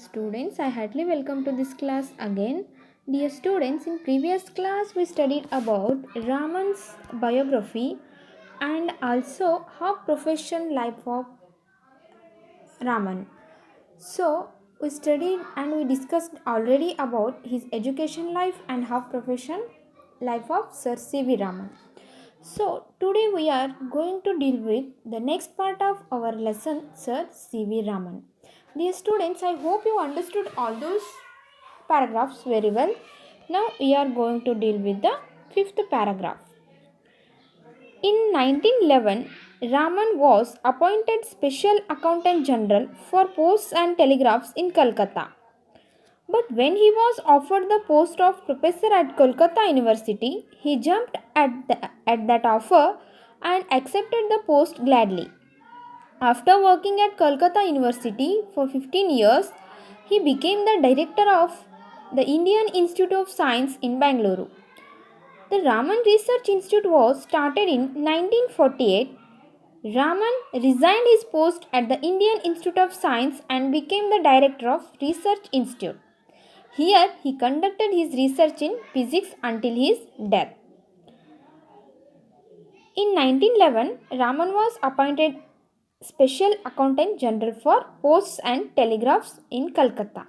Students, I heartily welcome to this class again. Dear students, in previous class we studied about Raman's biography and also half profession life of Raman. So, we studied and we discussed already about his education life and half profession life of Sir C.V. Raman. So, today we are going to deal with the next part of our lesson, Sir C.V. Raman. Dear students, I hope you understood all those paragraphs very well. Now, we are going to deal with the fifth paragraph. In 1911, Raman was appointed Special Accountant General for Posts and Telegraphs in Calcutta. But when he was offered the post of professor at Kolkata University, he jumped at that offer and accepted the post gladly. After working at Kolkata University for 15 years, he became the director of the Indian Institute of Science in Bangalore. The Raman Research Institute was started in 1948. Raman resigned his post at the Indian Institute of Science and became the director of Research Institute. Here he conducted his research in physics until his death. In 1911, Raman was appointed Special Accountant General for Posts and Telegraphs in Calcutta.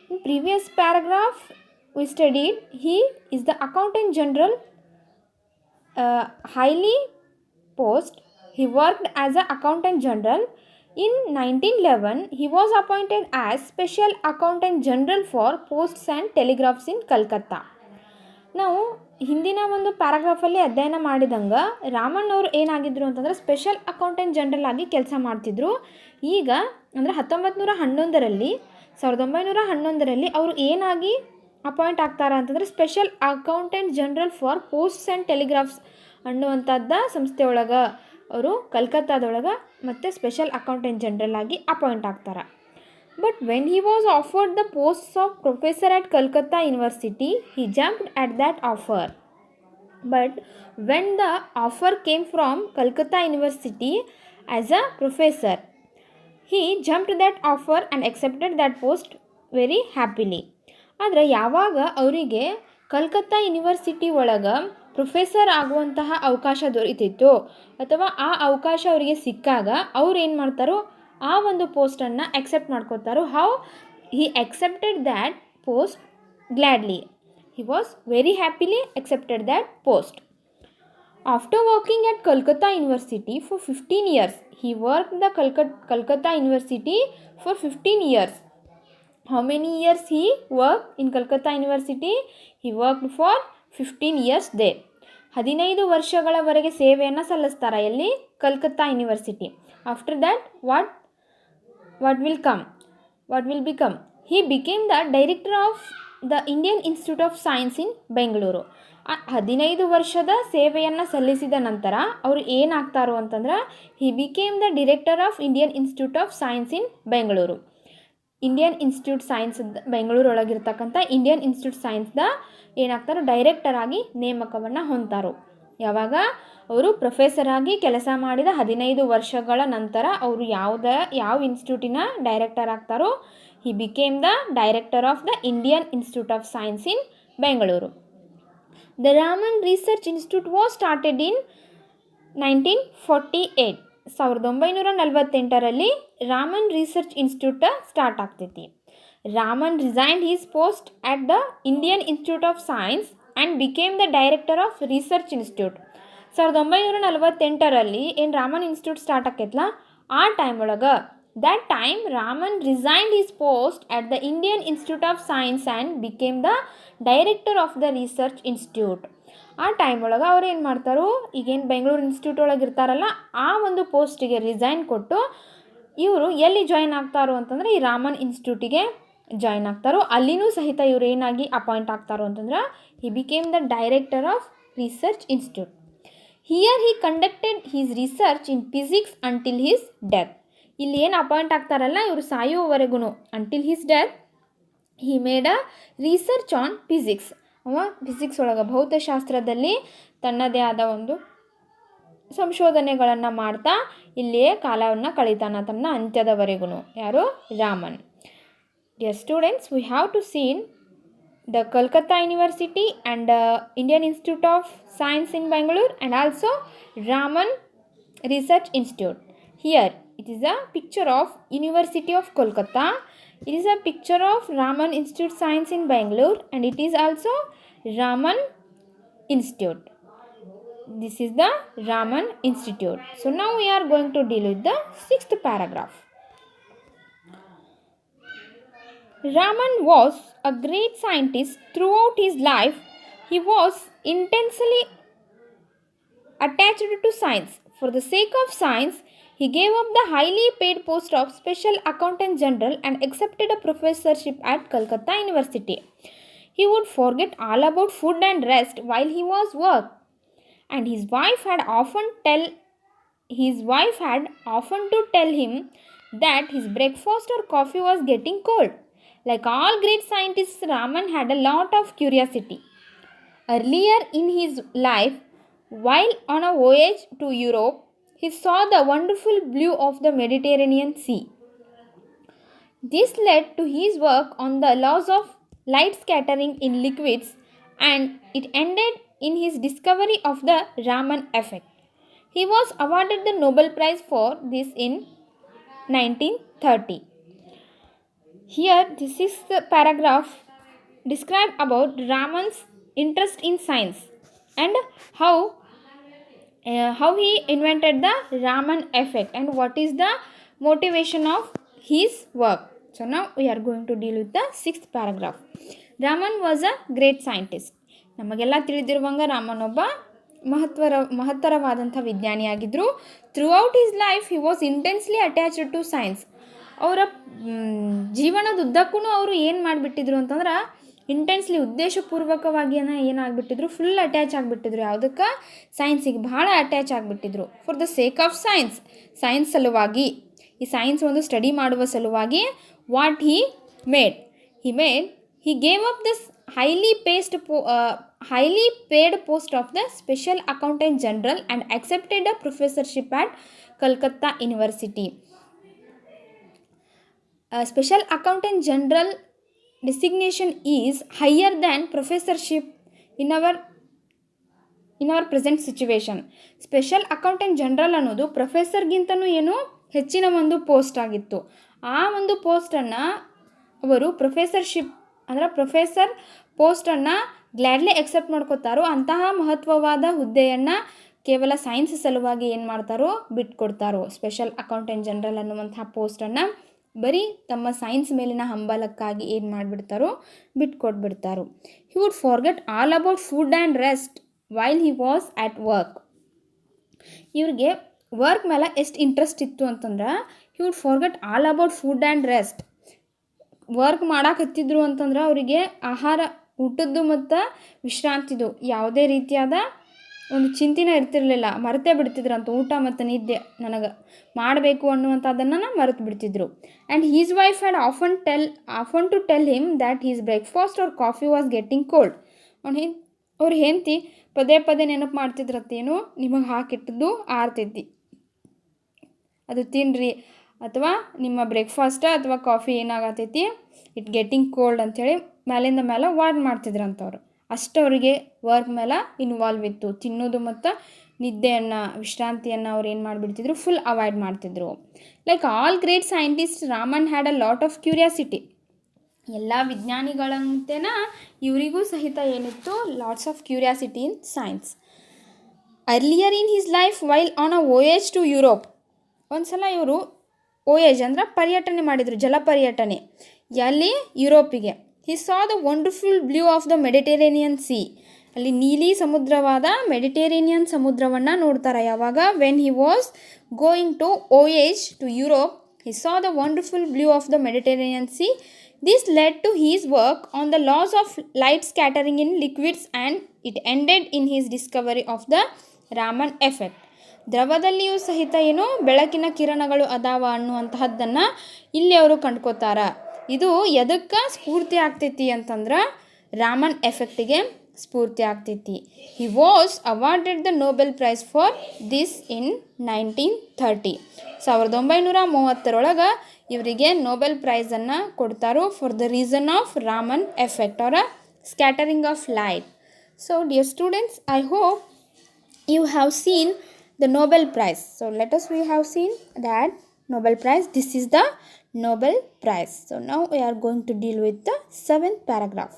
In previous paragraph, we studied he is the Accountant General, highly post. He worked as an Accountant General. In 1911, he was appointed as Special Accountant General for Posts and Telegraphs in Calcutta. ನಾವು ಹಿಂದಿನ ಒಂದು ಪ್ಯಾರಾಗ್ರಾಫಲ್ಲಿ ಅಧ್ಯಯನ ಮಾಡಿದಂಗೆ ರಾಮನ್ ಅವರು ಏನಾಗಿದ್ದರು ಅಂತಂದರೆ special accountant general ಆಗಿ ಕೆಲಸ ಮಾಡ್ತಿದ್ರು. ಈಗ ಅಂದರೆ 1911ರಲ್ಲಿ ಅವರು ಏನಾಗಿ ಅಪಾಯಿಂಟ್ ಆಗ್ತಾರೆ ಅಂತಂದರೆ special accountant general for posts and telegraphs ಅನ್ನುವಂಥದ್ದ ಸಂಸ್ಥೆಯೊಳಗೆ ಅವರು ಕಲ್ಕತ್ತಾದೊಳಗೆ ಮತ್ತು ಸ್ಪೆಷಲ್ ಅಕೌಂಟೆಂಟ್ ಜನರಲ್ ಆಗಿ ಅಪಾಯಿಂಟ್ ಆಗ್ತಾರೆ. But when he was offered the posts of professor at Calcutta University, he jumped at that offer. But when the offer came from Calcutta University as a professor, he jumped that offer and accepted that post very happily. ಆದರೆ ಯಾವಾಗ ಅವರಿಗೆ Calcutta university ಒಳಗೆ professor ಆಗುವಂತಹ ಅವಕಾಶ ದೊರೀತಿತ್ತು ಅಥವಾ ಆ ಅವಕಾಶ ಅವರಿಗೆ ಸಿಕ್ಕಾಗ ಅವ್ರು ಏನು ಮಾಡ್ತಾರೋ ಆ ಒಂದು ಪೋಸ್ಟನ್ನು ಅಕ್ಸೆಪ್ಟ್ ಮಾಡ್ಕೋತಾರೋ. How he accepted that post gladly. He was very happily accepted that post. After working at Kolkata University for 15 years, he worked the Kolkata University for 15 years. How many years he worked in Kolkata University? He worked for 15 years there. 15 ವರ್ಷಗಳವರೆಗೆ ಸೇವೆಯನ್ನು ಸಲ್ಲಿಸ್ತಾರೆ ಎಲ್ಲಿ Calcutta university. After that what will become? He became the director of the Indian Institute of Science in Bangalore. 15 ವರ್ಷದ ಸೇವೆಯನ್ನು ಸಲ್ಲಿಸಿದ ನಂತರ ಅವರು ಏನಾಗ್ತಾರೋ ಅಂತಂದ್ರೆ he became the director of Indian Institute of Science in Bangalore. Indian Institute Science Bengaluru ಒಳಗಿರ್ತಕ್ಕಂಥ Indian Institute ಸೈನ್ಸ್ದ ಏನಾಗ್ತಾರೋ director ಆಗಿ ನೇಮಕವನ್ನು ಹೊಂದ್ತಾರೋ. ಯಾವಾಗ ಅವರು ಪ್ರೊಫೆಸರ್ ಆಗಿ ಕೆಲಸ ಮಾಡಿದ 15 ವರ್ಷಗಳ ನಂತರ ಅವರು ಯಾವ ಇನ್ಸ್ಟಿಟ್ಯೂಟಿನ ಡೈರೆಕ್ಟರ್ ಆಗ್ತಾರೋ he became the director of the Indian Institute of Science in Bengaluru. The Raman Research Institute was started in 1948. 1948ರಲ್ಲಿ ರಾಮನ್ ರಿಸರ್ಚ್ ಇನ್ಸ್ಟಿಟ್ಯೂಟ್ ಸ್ಟಾರ್ಟ್ ಆಗ್ತೈತಿ. Raman resigned his post at the Indian Institute of Science and became the director of research institute. 1948ರಲ್ಲಿ ಏನು Raman Institute start ಆಕೈತಲ್ಲ ಆ time ಒಳಗೆ that time Raman resigned his post at the Indian Institute of Science and became the director of the research institute. ಆ time ಒಳಗೆ ಅವ್ರು ಏನು ಮಾಡ್ತಾರೋ ಈಗೇನು ಬೆಂಗಳೂರು ಇನ್ಸ್ಟಿಟ್ಯೂಟ್ ಒಳಗೆ ಇರ್ತಾರಲ್ಲ ಆ ಒಂದು ಪೋಸ್ಟಿಗೆ ರಿಸೈನ್ ಕೊಟ್ಟು ಇವರು ಎಲ್ಲಿ ಜಾಯ್ನ್ ಆಗ್ತಾರೋ ಅಂತಂದರೆ ಈ ರಾಮನ್ ಇನ್ಸ್ಟಿಟ್ಯೂಟಿಗೆ ಜಾಯ್ನ್ ಆಗ್ತಾರೋ. ಅಲ್ಲಿನೂ ಸಹಿತ ಇವರು ಏನಾಗಿ ಅಪಾಯಿಂಟ್ ಆಗ್ತಾರೋ ಅಂತಂದ್ರೆ he became the director of research institute. Here he conducted his research in physics until his death. ಇಲ್ಲಿ ಏನು ಅಪಾಯಿಂಟ್ ಆಗ್ತಾರಲ್ಲ ಇವರು ಸಾಯುವವರೆಗೂ until his death he made a research on physics. ಅವ ಫಿಸಿಕ್ಸ್ ಒಳಗೆ ಭೌತಶಾಸ್ತ್ರದಲ್ಲಿ ತನ್ನದೇ ಆದ ಒಂದು ಸಂಶೋಧನೆಗಳನ್ನು ಮಾಡ್ತಾ ಇಲ್ಲಿಯೇ ಕಾಲವನ್ನು ಕಳೀತಾನ ತನ್ನ ಅಂತ್ಯದವರೆಗೂ. ಯಾರು? Raman. Dear students, we have to see the Kolkata University and Indian Institute of Science in Bangalore and also Raman Research Institute. Here it is a picture of University of Kolkata. It is a picture of Raman Institute Science in Bangalore and it is also Raman Institute. This is the Raman Institute. So now we are going to deal with the 6th paragraph. Raman was a great scientist throughout his life. He was intensely attached to science. For the sake of science, he gave up the highly paid post of Special Accountant General and accepted a professorship at Calcutta University. He would forget all about food and rest while he was work, and his wife had often to tell him that his breakfast or coffee was getting cold. Like all great scientists, Raman had a lot of curiosity. Earlier in his life, while on a voyage to Europe, he saw the wonderful blue of the Mediterranean Sea. This led to his work on the laws of light scattering in liquids, and it ended in his discovery of the Raman effect. He was awarded the Nobel Prize for this in 1930. Here, the 6th paragraph describe about Raman's interest in science and how he invented the Raman effect and what is the motivation of his work. So now we are going to deal with the 6th paragraph. Raman was a great scientist. ನಮಗೆಲ್ಲ ತಿಳಿದಿರುವಂಗ ರಾಮನ್ ಒಬ್ಬ ಮಹತ್ತರವಾದಂಥ ವಿಜ್ಞಾನಿಯಾಗಿದ್ದರು. Throughout his life he was intensely attached to science. ಅವರ ಜೀವನದುದ್ದಕ್ಕೂ ಅವರು ಏನು ಮಾಡಿಬಿಟ್ಟಿದ್ರು ಅಂತಂದ್ರೆ ಇಂಟೆನ್ಸ್ಲಿ ಉದ್ದೇಶಪೂರ್ವಕವಾಗಿ ಏನಾಗ್ಬಿಟ್ಟಿದ್ರು, ಫುಲ್ ಅಟ್ಯಾಚ್ ಆಗಿಬಿಟ್ಟಿದ್ರು. ಯಾವುದಕ್ಕೆ? ಸೈನ್ಸಿಗೆ ಭಾಳ ಅಟ್ಯಾಚ್ ಆಗಿಬಿಟ್ಟಿದ್ರು. For the sake of science, science ಸಲುವಾಗಿ, ಈ ಸೈನ್ಸ್ ಒಂದು ಸ್ಟಡಿ ಮಾಡುವ ಸಲುವಾಗಿ what he gave up this highly paid post of the Special Accountant General and accepted a professorship at Calcutta University. Special Accountant General designation is higher than professorship in our present situation. Special Accountant General ಅನ್ನೋದು ಪ್ರೊಫೆಸರ್ಗಿಂತನೂ ಏನು ಹೆಚ್ಚಿನ ಒಂದು post ಆಗಿತ್ತು. ಆ ಒಂದು ಪೋಸ್ಟನ್ನು ಅವರು professor ಪೋಸ್ಟನ್ನು gladly accept ಮಾಡ್ಕೋತಾರೋ. ಅಂತಹ ಮಹತ್ವವಾದ ಹುದ್ದೆಯನ್ನು ಕೇವಲ ಸೈನ್ಸ್ ಸಲುವಾಗಿ ಏನು ಮಾಡ್ತಾರೋ, ಬಿಟ್ಕೊಡ್ತಾರೋ. ಸ್ಪೆಷಲ್ ಅಕೌಂಟೆಂಟ್ ಜನರಲ್ ಅನ್ನುವಂತಹ ಪೋಸ್ಟನ್ನು ಬರೀ ತಮ್ಮ ಸೈನ್ಸ್ ಮೇಲಿನ ಹಂಬಲಕ್ಕಾಗಿ ಏನು ಮಾಡಿಬಿಡ್ತಾರೋ, ಬಿಟ್ಕೊಟ್ಬಿಡ್ತಾರೋ. He would forget all about food and rest while he was at work. ಇವ್ರಿಗೆ ವರ್ಕ್ ಮೇಲೆ ಎಷ್ಟು ಇಂಟ್ರೆಸ್ಟ್ ಇತ್ತು ಅಂತಂದ್ರೆ, he would forget all about food and rest. Work ಮಾಡಾಕತ್ತಿದ್ರು ಅಂತಂದ್ರೆ ಅವರಿಗೆ ಆಹಾರ, ಊಟದ್ದು ಮತ್ತು ವಿಶ್ರಾಂತಿದು ಯಾವುದೇ ರೀತಿಯಾದ ಒಂದು ಚಿಂತೆನೇ ಇರ್ತಿರಲಿಲ್ಲ. ಮರೆತೇ ಬಿಡ್ತಿದ್ರಂತ. ಊಟ ಮತ್ತು ನಿದ್ದೆ ನನಗೆ ಮಾಡಬೇಕು ಅನ್ನುವಂಥದ್ದನ್ನು ಮರೆತು ಬಿಡ್ತಿದ್ರು. And his wife had often to tell him that his breakfast or coffee was getting cold. ಅವ್ರ ಹೆಂಡತಿ ಪದೇ ಪದೇ ನೆನಪು ಮಾಡ್ತಿದ್ರತ್ತೇನು, ನಿಮಗೆ ಹಾಕಿಟ್ಟಿದ್ದು ಆರ್ತೈತಿ, ಅದು ತಿನ್ನಿರಿ, ಅಥವಾ ನಿಮ್ಮ ಬ್ರೇಕ್ಫಾಸ್ಟ್ ಅಥವಾ ಕಾಫಿ ಏನಾಗತೈತಿ, ಇಟ್ ಗೆಟ್ಟಿಂಗ್ ಕೋಲ್ಡ್ ಅಂಥೇಳಿ ಮೇಲಿಂದ ಮೇಲೆ ವಾರ್ನ್ ಮಾಡ್ತಿದ್ರಂಥವ್ರು. ಅಷ್ಟು ಅವರಿಗೆ ವರ್ಕ್ ಮೇಲೆ ಇನ್ವಾಲ್ವ್ ಇತ್ತು. ತಿನ್ನೋದು ಮತ್ತು ನಿದ್ದೆಯನ್ನು, ವಿಶ್ರಾಂತಿಯನ್ನು ಅವ್ರು ಏನು ಮಾಡಿಬಿಡ್ತಿದ್ರು, ಫುಲ್ ಅವಾಯ್ಡ್ ಮಾಡ್ತಿದ್ರು. Like all great scientist, Raman had a lot of curiosity. ಎಲ್ಲ ವಿಜ್ಞಾನಿಗಳಂತೆನ ಇವರಿಗೂ ಸಹಿತ ಏನಿತ್ತು, lots of curiosity in science. Earlier in his life while on a voyage to Europe. ಒಂದು ಸಲ ಇವರು ವೋಯೇಜ್ ಅಂದ್ರೆ ಪರ್ಯಟನೆ ಮಾಡಿದರು, ಜಲ ಪರ್ಯಟನೆ. ಎಲ್ಲಿ? ಯುರೋಪಿಗೆ. He saw the wonderful blue of the Mediterranean sea. ಅಲ್ಲಿ ನೀಲಿ ಸಮುದ್ರವಾದ ಮೆಡಿಟೇರೇನಿಯನ್ ಸಮುದ್ರವನ್ನು ನೋಡ್ತಾರೆ. ಯಾವಾಗ? When he was going to voyage to Europe, he saw the wonderful blue of the Mediterranean sea. This led to his work on the laws of light scattering in liquids and it ended in his discovery of the Raman effect. ದ್ರವದಲ್ಲಿಯೂ ಸಹಿತ ಏನು ಬೆಳಕಿನ ಕಿರಣಗಳು ಅದಾವ ಅನ್ನುವಂತಹದ್ದನ್ನು ಇಲ್ಲಿ ಅವರು ಕಂಡ್ಕೋತಾರ. ಇದು ಎದಕ್ಕೆ ಸ್ಫೂರ್ತಿ ಆಗ್ತೈತಿ ಅಂತಂದ್ರೆ ರಾಮನ್ ಎಫೆಕ್ಟಿಗೆ ಸ್ಫೂರ್ತಿ ಆಗ್ತೈತಿ. He was awarded the Nobel prize for this in 1930. 1930 ಇವರಿಗೆ ನೋಬೆಲ್ ಪ್ರೈಸನ್ನು ಕೊಡ್ತಾರೋ for the reason of Raman effect or a scattering of light. So dear students, I hope you have seen the Nobel Prize. So let us we have seen that Nobel Prize. This is the Nobel Prize. So now we are going to deal with the 7th paragraph.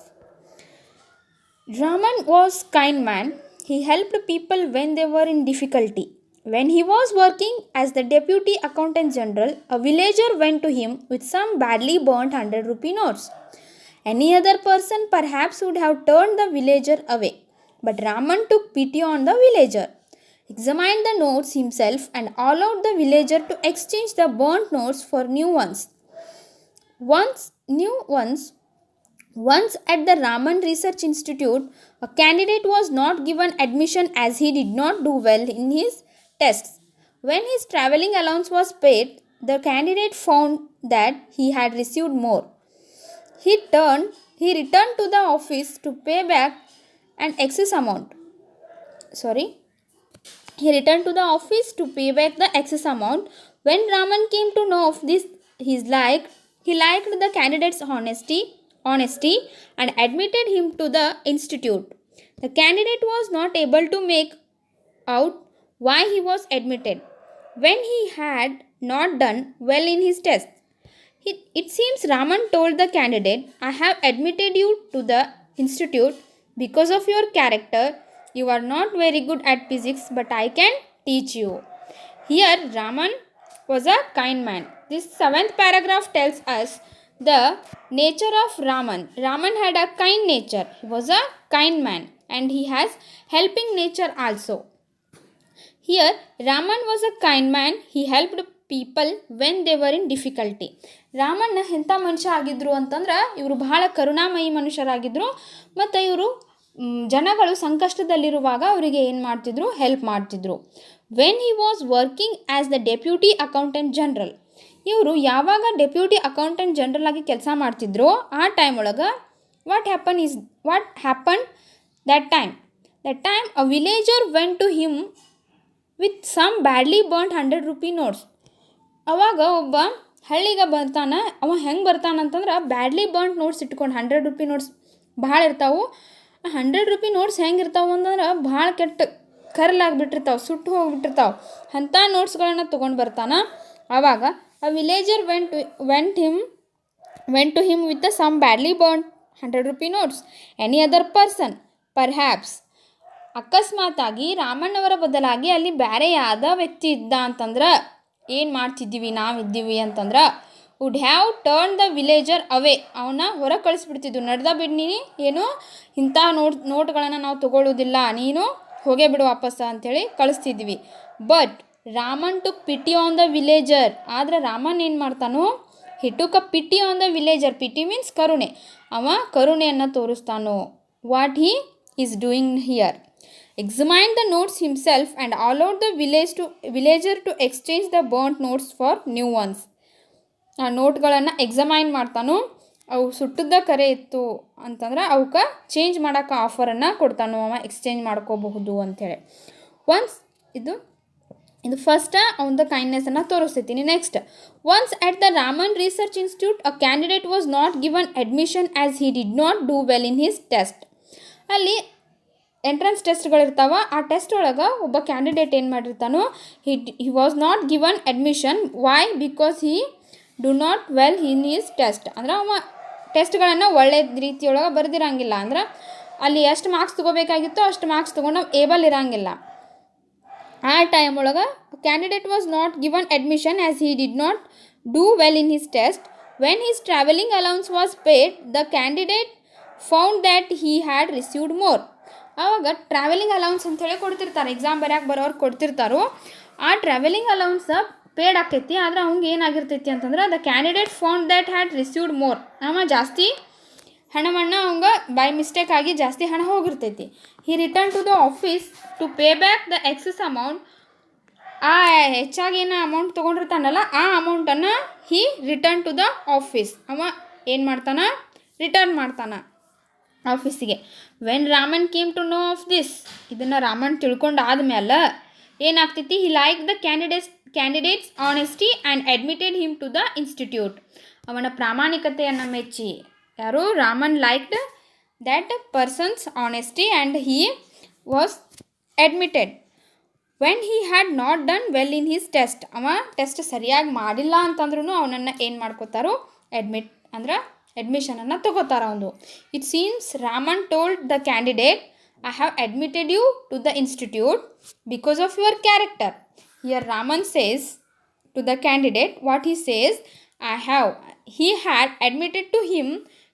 Raman was kind man. He helped people when they were in difficulty. When he was working as the deputy accountant general, a villager went to him with some badly burnt 100 rupee notes. Any other person perhaps would have turned the villager away. But Raman took pity on the villager, examined the notes himself, and allowed the villager to exchange the burnt notes for new ones. Once at the Raman Research Institute, a candidate was not given admission as he did not do well in his tests. When his travelling allowance was paid, the candidate found that he had received more. He returned to the office to pay back an excess amount. He returned to the office to pay back the excess amount. When Raman came to know of this, he liked the candidate's honesty and admitted him to the institute. The candidate was not able to make out why he was admitted when he had not done well in his test. It seems Raman told the candidate, I have admitted you to the institute because of your character. You are not very good at physics, but I can teach you. Here Raman was a kind man. This 7th paragraph tells us the nature of Raman. Raman had a kind nature. He was a kind man and he has helping nature also. Here Raman was a kind man. He helped people when they were in difficulty. Ramanna ಎಂಥ ಮನುಷ್ಯ ಆಗಿದ್ದರು ಅಂತಂದ್ರೆ ಇವರು ಬಹಳ ಕರುಣಾಮಯಿ ಮನುಷ್ಯರಾಗಿದ್ದರು ಮತ್ತು ಇವರು ಜನಗಳು ಸಂಕಷ್ಟದಲ್ಲಿರುವಾಗ ಅವರಿಗೆ ಏನು ಮಾಡ್ತಿದ್ರು, ಹೆಲ್ಪ್ ಮಾಡ್ತಿದ್ರು. When he was working as the deputy accountant general, ಇವರು ಯಾವಾಗ ಡೆಪ್ಯೂಟಿ ಅಕೌಂಟೆಂಟ್ ಜನರಲ್ ಆಗಿ ಕೆಲಸ ಮಾಡ್ತಿದ್ರು ಆ ಟೈಮ್ ಒಳಗೆ what happen that time a villager went to him with some badly burned 100 rupee notes. ಅವಾಗ ಒಬ್ಬ ಹಳ್ಳಿಗೆ ಬರ್ತಾನೆ. ಅವ ಹೆಂಗೆ ಬರ್ತಾನಂತಂದ್ರೆ ಬ್ಯಾಡ್ಲಿ ಬರ್ನ್ಡ್ ನೋಟ್ಸ್ ಇಟ್ಕೊಂಡು 100 ರೂಪಿ ನೋಟ್ಸ್ ಭಾಳ ಇರ್ತಾವೆ. 100 ರೂಪಿ ನೋಟ್ಸ್ ಹೆಂಗೆ ಇರ್ತಾವೆ ಅಂತಂದ್ರೆ ಭಾಳ ಕೆಟ್ಟ ಕರ್ಲಾಗಿಬಿಟ್ಟಿರ್ತಾವೆ, ಸುಟ್ಟು ಹೋಗಿಬಿಟ್ಟಿರ್ತಾವೆ. ಅಂಥ ನೋಟ್ಸ್ಗಳನ್ನು ತೊಗೊಂಡು ಬರ್ತಾನೆ. ಆವಾಗ ಆ villager went to him with some badly burned 100 rupee notes. Any other person perhaps, ಅಕಸ್ಮಾತಾಗಿ ರಾಮಣ್ಣವರ ಬದಲಾಗಿ ಅಲ್ಲಿ ಬೇರೆ ಯಾವುದೋ ವ್ಯಕ್ತಿ ಇದ್ದ ಅಂತಂದ್ರೆ ಏನು ಮಾಡ್ತಿದ್ದೀವಿ ನಾವಿದ್ದೀವಿ ಅಂತಂದ್ರೆ would have turn the villager away, ಅವನ್ನ ಹೊರಗೆ ಕಳಿಸ್ಬಿಡ್ತಿದ್ವು. ನಡ್ದ ಬಿಡ್ನಿ, ಏನು ಇಂಥ ನೋಟ್ಗಳನ್ನು ನಾವು ತೊಗೊಳ್ಳೋದಿಲ್ಲ, ನೀನು ಹೋಗೇ ಬಿಡು ವಾಪಸ್ ಅಂಥೇಳಿ ಕಳಿಸ್ತಿದ್ವಿ. But Raman took pity on the villager, ಆದರೆ ರಾಮನ್ ಏನು ಮಾಡ್ತಾನೋ, he took a pity on the villager. Pity means ಕರುಣೆ. ಅವ ಕರುಣೆಯನ್ನು ತೋರಿಸ್ತಾನೋ. What he is doing here, examined the notes himself and allowed the villager to exchange the burnt notes for new ones. ಆ ನೋಟ್ಗಳನ್ನು examine ಮಾಡ್ತಾನೋ, ಅವು ಸುಟ್ಟದ ಕರೆ ಇತ್ತು ಅಂತಂದ್ರೆ ಅವಕ್ಕೆ ಚೇಂಜ್ ಮಾಡೋಕೆ ಆಫರನ್ನು ಕೊಡ್ತಾನೋ, ಅವ ಎಕ್ಸ್ಚೇಂಜ್ ಮಾಡ್ಕೋಬಹುದು ಅಂಥೇಳಿ. ಇದು ಫಸ್ಟ್ ಅವನದು ಕೈಂಡ್ನೆಸ್ಸನ್ನು ತೋರಿಸ್ತೀನಿ. Next, once at the Raman Research Institute a candidate was not given admission as he did not do well in his test. ಅಲ್ಲಿ ಎಂಟ್ರೆನ್ಸ್ ಟೆಸ್ಟ್ಗಳಿರ್ತಾವೆ. ಆ ಟೆಸ್ಟ್ ಒಳಗೆ ಒಬ್ಬ ಕ್ಯಾಂಡಿಡೇಟ್ ಏನು ಮಾಡಿರ್ತಾನೋ, he was not given admission. Why? Because he do not well in his test. ಅಂದ್ರೆ ಅವ ಟೆಸ್ಟ್ಗಳನ್ನು ಒಳ್ಳೆ ರೀತಿಯೊಳಗೆ ಬರೆದಿರಂಗಿಲ್ಲ. ಅಂದ್ರೆ ಅಲ್ಲಿ ಎಷ್ಟು ಮಾರ್ಕ್ಸ್ ತೊಗೋಬೇಕಾಗಿತ್ತೋ ಅಷ್ಟು ಮಾರ್ಕ್ಸ್ ತೊಗೊಂಡು ಏಬಲ್ ಇರೋಂಗಿಲ್ಲ. ಆ ಟೈಮ್ ಒಳಗೆ candidate was not given admission as he did not do well in his test. When his travelling allowance was paid, the candidate found that he had received more. ಆವಾಗ travelling allowance ಅಂಥೇಳಿ ಕೊಡ್ತಿರ್ತಾರೆ, exam ಬರೆಯೋಕೆ ಬರೋರು ಕೊಡ್ತಿರ್ತಾರೋ. ಆ travelling allowance paid ಆಕೈತಿ. ಆದರೆ ಅವ್ನಿಗೆ ಏನಾಗಿರ್ತೈತಿ ಅಂತಂದ್ರೆ the candidate found that had received more. ಅವ ಜಾಸ್ತಿ ಹಣವನ್ನು ಅವಂಗೆ ಬೈ ಮಿಸ್ಟೇಕ್ ಆಗಿ ಜಾಸ್ತಿ ಹಣ ಹೋಗಿರ್ತೈತಿ. He return to the office to pay back the excess amount. ಆ ಹೆಚ್ಚಾಗಿ ಏನು ಅಮೌಂಟ್ ತೊಗೊಂಡಿರ್ತಾನಲ್ಲ ಆ ಅಮೌಂಟನ್ನು he return to the office. ಅವ ಏನು ಮಾಡ್ತಾನೆ, ರಿಟರ್ನ್ ಮಾಡ್ತಾನೆ ಆಫೀಸಿಗೆ. When Raman came to know of this, ಇದನ್ನು ರಾಮನ್ ತಿಳ್ಕೊಂಡು ಆದಮೇಲೆ ಏನಾಗ್ತೈತಿ, he like the candidate's honesty and admitted him to the institute. ಅವನ ಪ್ರಾಮಾಣಿಕತೆಯನ್ನು ಮೆಚ್ಚಿ ಯಾರು Raman liked that person's honesty and he was admitted. When he had not done well in his test, ಅವ test ಸರಿಯಾಗಿ ಮಾಡಿಲ್ಲ ಅಂತಂದ್ರೂ ಅವನನ್ನು ಏನು ಮಾಡ್ಕೋತಾರೋ ಅಡ್ಮಿಷನನ್ನು ತಗೋತಾರ ಅವನು. It seems Raman told the candidate, I have admitted you to the institute because of your character. Here Raman says to the candidate, what he says, he had admitted to him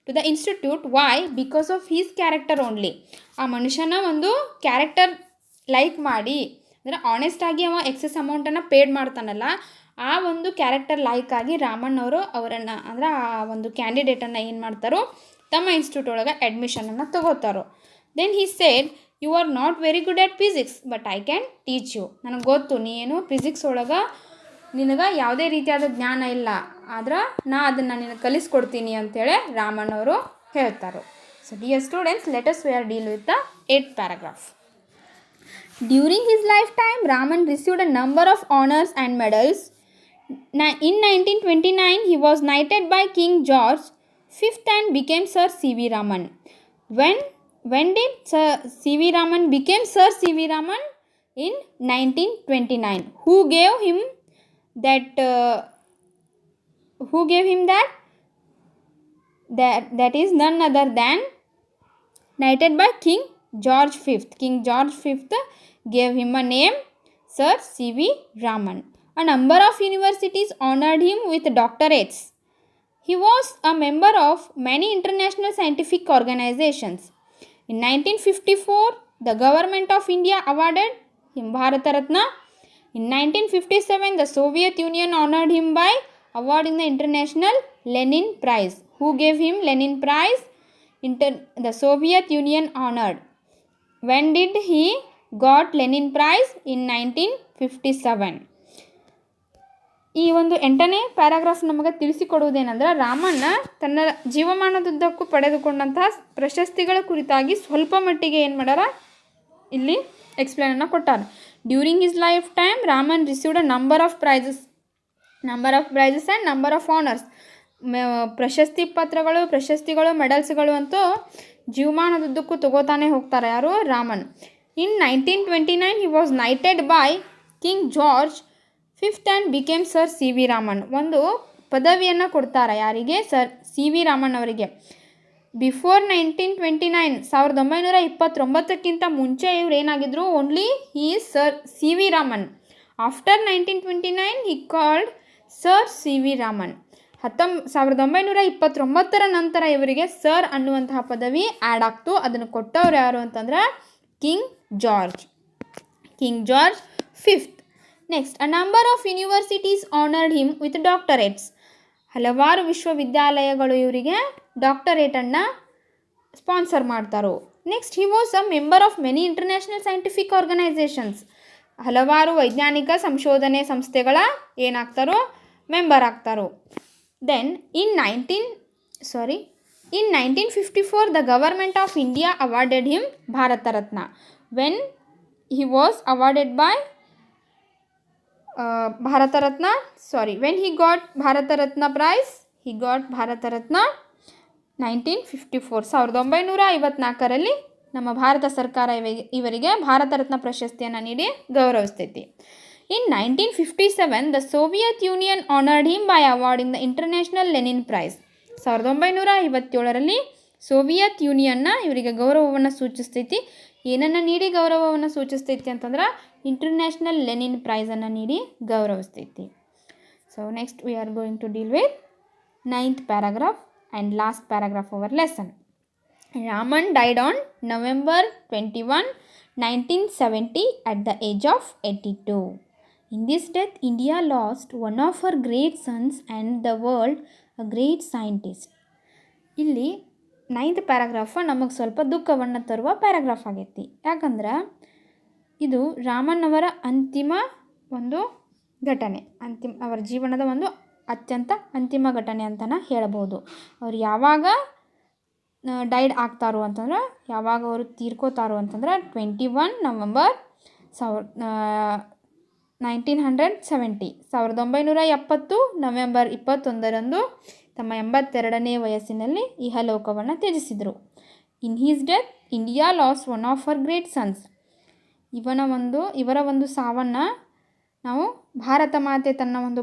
to the institute. Why? Because of his character only. ಆ ಮನುಷ್ಯನ ಒಂದು character like ಮಾಡಿ ಅಂದರೆ ಆನೆಸ್ಟಾಗಿ ಅವ excess ಅಮೌಂಟನ್ನು paid ಮಾಡ್ತಾನಲ್ಲ, ಆ ಒಂದು character like ಆಗಿ ರಾಮನ್ ಅವರು ಅವರನ್ನು ಅಂದರೆ ಆ ಒಂದು ಕ್ಯಾಂಡಿಡೇಟನ್ನು ಏನು ಮಾಡ್ತಾರೋ ತಮ್ಮ ಇನ್ಸ್ಟಿಟ್ಯೂಟ್ ಒಳಗೆ ಅಡ್ಮಿಷನನ್ನು ತಗೋತಾರೋ. Then he said, you are not very good at physics but I can teach you. ನನಗೆ ಗೊತ್ತು ನೀನು ಫಿಸಿಕ್ಸ್ ಒಳಗೆ ನಿನಗೆ ಯಾವುದೇ ರೀತಿಯಾದ ಜ್ಞಾನ ಇಲ್ಲ, ಆದ್ರೆ ನಾ ಅದನ್ನು ನಿನಗೆ ಕಲಿಸ್ಕೊಡ್ತೀನಿ ಅಂತೇಳಿ ರಾಮನ್ ಅವರು ಹೇಳ್ತಾರೆ. So dear students, let us we are deal with the 8th paragraph. During his lifetime, Raman received a number of honors and medals. In 1929, he was knighted by King George V and became Sir C.V. Raman. When did Sir C.V. Raman became Sir C.V. Raman? In 1929. Who gave him that? That is none other than knighted by King George V. King George V gave him a name Sir C.V. Raman. A number of universities honored him with doctorates. He was a member of many international scientific organizations. In 1954, the government of India awarded him Bharata Ratna. In 1957, the Soviet Union honored him by awarding the International Lenin Prize. Who gave him Lenin Prize? The Soviet Union honored. When did he got Lenin Prize? In 1957. ಈ ಒಂದು 8ನೇ paragraph ನಮಗೆ ತಿಳಿಸಿಕೊಡುವುದೇನೆಂದರೆ, ರಾಮಣ್ಣ ತನ್ನ ಜೀವಮಾನದುದ್ದಕ್ಕೂ ಪಡೆದುಕೊಂಡಂತಹ ಪ್ರಶಸ್ತಿಗಳ ಕುರಿತಾಗಿ ಸ್ವಲ್ಪ ಮಟ್ಟಿಗೆ ಏನು ಮಾಡ್ಯಾರ ಇಲ್ಲಿ ಎಕ್ಸ್ಪ್ಲೇನನ್ನು ಕೊಟ್ಟಾರ. During his lifetime Raman received a number of prizes and number of honours. ಪ್ರಶಸ್ತಿಗಳು ಮೆಡಲ್ಸ್ಗಳು ಅಂತೂ ಜೀವಮಾನದುದ್ದಕ್ಕೂ ತಗೋತಾನೆ ಹೋಗ್ತಾರೆ ಯಾರು Raman. In 1929 he was knighted by King George V and became Sir C.V. Raman. ಒಂದು ಪದವಿಯನ್ನು ಕೊಡ್ತಾರೆ ಯಾರಿಗೆ? Sir C.V. ರಾಮನ್ ಅವರಿಗೆ. ಬಿಫೋರ್ 1929 1929ಕ್ಕಿಂತ ಮುಂಚೆ ಇವ್ರು ಏನಾಗಿದ್ರು? Only he is sir C.V. Raman. After 1929 he called sir C.V. Raman. 1929 ನಂತರ ಇವರಿಗೆ ಸರ್ ಅನ್ನುವಂತಹ ಪದವಿ ಆ್ಯಡ್ ಆಗ್ತು. ಅದನ್ನು ಕೊಟ್ಟವ್ರು ಯಾರು ಅಂತಂದ್ರೆ king George V. Next, a number of universities honoured him with doctorates. ಹಲವಾರು ವಿಶ್ವವಿದ್ಯಾಲಯಗಳು ಇವರಿಗೆ ಡಾಕ್ಟರೇಟನ್ನು ಸ್ಪಾನ್ಸರ್ ಮಾಡ್ತಾರೋ. Next, he was a member of many international scientific organisations. ಹಲವಾರು ವೈಜ್ಞಾನಿಕ ಸಂಶೋಧನೆ ಸಂಸ್ಥೆಗಳ ಏನಾಗ್ತಾರೋ ಮೆಂಬರ್ ಆಗ್ತಾರೋ. Then in 1954 the government of India awarded him Bharat Ratna. When he was awarded by when he got Bharata Ratna prize, he got Bharata Ratna 1954. 1954ರಲ್ಲಿ ನಮ್ಮ ಭಾರತ ಸರ್ಕಾರ ಇವರಿಗೆ ಭಾರತ ರತ್ನ ಪ್ರಶಸ್ತಿಯನ್ನು ನೀಡಿ ಗೌರವಿಸ್ತೈತಿ. In 1957 the Soviet Union honoured him by awarding the international Lenin prize. 1957ರಲ್ಲಿ Soviet ಯೂನಿಯನ್ನ ಇವರಿಗೆ ಗೌರವವನ್ನು ಸೂಚಿಸ್ತೈತಿ. ಏನನ್ನು ನೀಡಿ ಗೌರವವನ್ನು ಸೂಚಿಸ್ತೈತಿ ಅಂತಂದ್ರೆ ಇಂಟರ್ನ್ಯಾಷನಲ್ ಲೆನಿನ್ ಪ್ರೈಸನ್ನು ನೀಡಿ ಗೌರವಿಸ್ತೈತಿ. So next we are going to deal with 9th paragraph and last paragraph of our lesson. Raman died on November 21, 1970 at the age of 82. In this death, India lost one of her great sons and the world a great scientist. ಇಲ್ಲಿ 9th paragraph ನಮಗೆ ಸ್ವಲ್ಪ ದುಃಖವನ್ನು ತರುವ paragraph ಆಗೈತಿ. ಯಾಕಂದ್ರೆ ಇದು ರಾಮನ್ ಅವರ ಅಂತಿಮ ಒಂದು ಘಟನೆ, ಅವರ ಜೀವನದ ಒಂದು ಅತ್ಯಂತ ಅಂತಿಮ ಘಟನೆ ಅಂತಲೇ ಹೇಳ್ಬೋದು. ಅವ್ರು ಯಾವಾಗ ಡೈಡ್ ಆಗ್ತಾರೋ ಅಂತಂದ್ರೆ, ಯಾವಾಗ ಅವರು ತೀರ್ಕೋತಾರೋ ಅಂತಂದ್ರೆ 21 ನವಂಬರ್ 1970 1970 ನವೆಂಬರ್ 21ರಂದು ತಮ್ಮ 82ನೇ ವಯಸ್ಸಿನಲ್ಲಿ ಇಹಲೋಕವನ್ನು ತ್ಯಜಿಸಿದರು. In his death India lost one of her great sons. ಇವರ ಒಂದು ಸಾವನ್ನು ನಾವು ಭಾರತ ಮಾತೆ ತನ್ನ ಒಂದು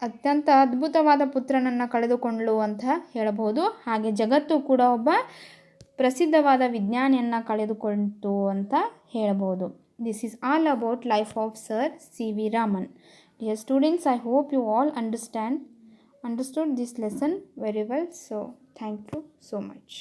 ಅತ್ಯಂತ ಅದ್ಭುತವಾದ ಪುತ್ರನನ್ನು ಕಳೆದುಕೊಂಡಳು ಅಂತ ಹೇಳಬಹುದು. ಹಾಗೆ ಜಗತ್ತು ಕೂಡ ಒಬ್ಬ ಪ್ರಸಿದ್ಧವಾದ ವಿಜ್ಞಾನಿಯನ್ನು ಕಳೆದುಕೊಂಡಿತು ಅಂತ ಹೇಳಬಹುದು. This is all about life of Sir C.V. Raman. Dear students, I hope you all understood this lesson very well. So, thank you so much.